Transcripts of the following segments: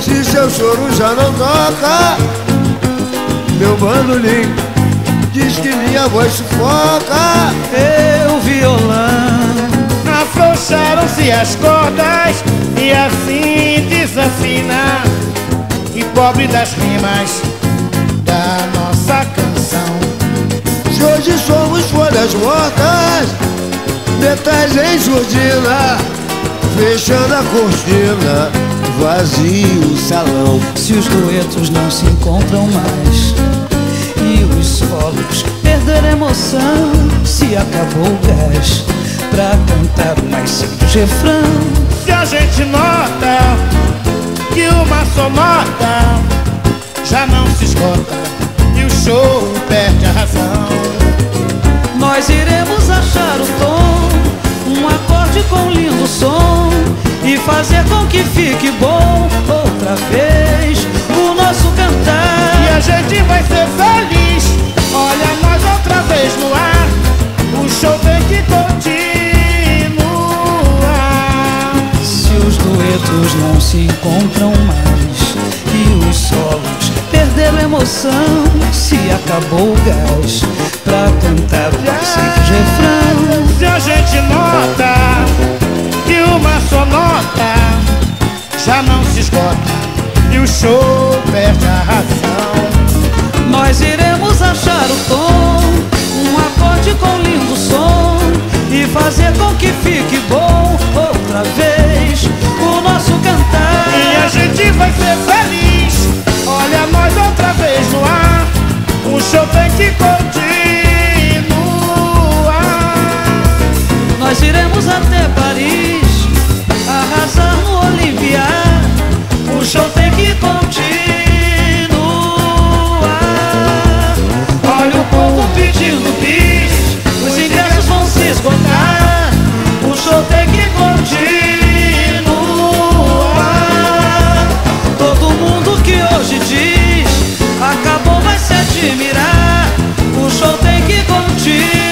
Se seu choro já não toca, meu bandolim diz que minha voz sufoca. Meu violão, afrouxaram-se as cordas e assim desafina. E pobre das rimas da nossa canção. Se hoje somos folhas mortas, metais em surdina, fechando a cortina, vazio o salão. Se os duetos não se encontram mais e os solos perderam emoção, se acabou o gás pra cantar o mais simples refrão. Se a gente nota que uma só nota já não se esgota e o show perde a razão, nós iremos achar o tom, um acorde com lindo som, e fazer com que fique bom outra vez o nosso cantar. E a gente vai ser feliz, olha nós outra vez no ar, o show tem que continuar. Se os duetos não se encontram mais e os solos perderam emoção, se acabou o gás pra cantar o mais simples refrão. Se a gente nota que uma só nota já não se esgota e o show perde a razão, nós iremos achar o tom, um acorde com lindo som, e fazer com que fique bom outra vez o nosso cantar. E a gente vai ser feliz, olha nós outra vez no ar, o show tem que continuar. Nós iremos até Paris, arrasar no Olympia, o show tem que continuar. Olha o povo pedindo bis, os ingressos vão se esgotar, o show tem que continuar. Todo mundo que hoje diz acabou vai se admirar, o show tem que continuar.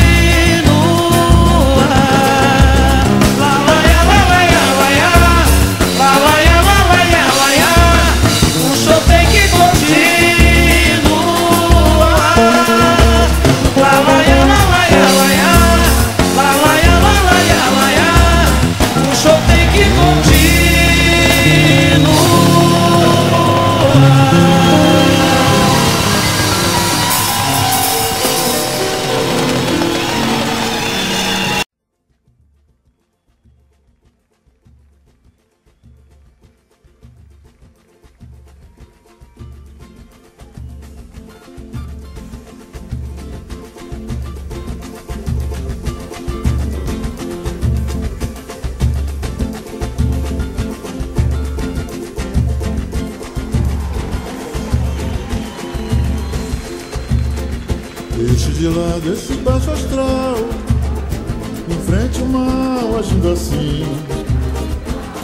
Deixe de lado esse baixo astral, enfrente o mal agindo assim.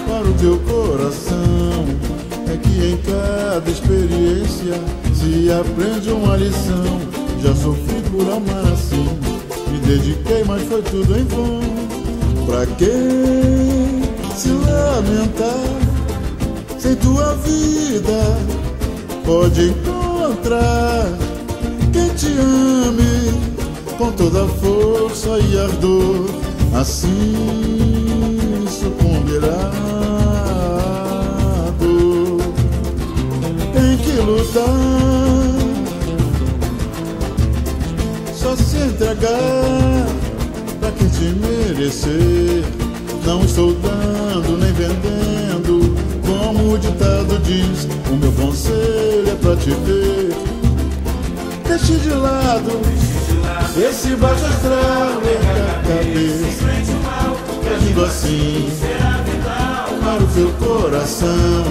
Para o teu coração é que em cada experiência se aprende uma lição. Já sofri por amar assim, me dediquei mas foi tudo em vão. Pra que se lamentar, sem tua vida pode encontrar quem te ame com toda a força e ardor, assim sucumbirá à dor. Tem que lutar, só se entregar pra quem te merecer. Não estou dando nem vendendo, como o ditado diz, o meu conselho é pra te ver. Deixe de lado esse baixo astral, erga a cabeça, agindo assim para o teu coração.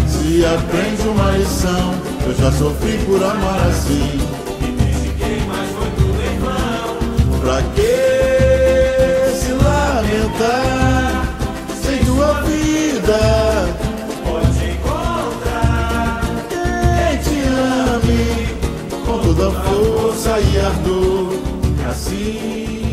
Se aprende uma lição, eu já sofri por amar assim. Pra que força e ardor, e assim